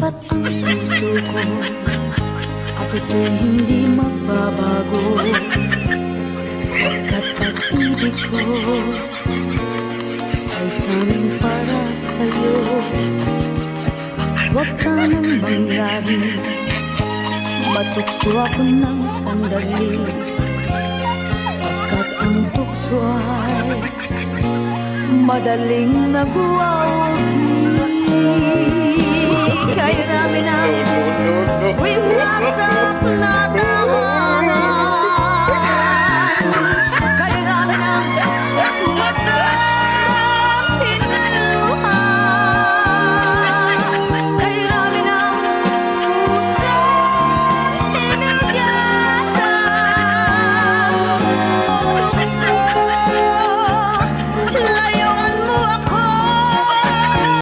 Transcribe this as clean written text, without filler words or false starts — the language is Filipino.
tapat ang puso ko at ito'y hindi magbabago. Pagkat pag-ibig ko ay tanging para sa'yo. Huwag sanang mangyari matukso ako ng sandali, pagkat ang tukso ay madaling nagwawag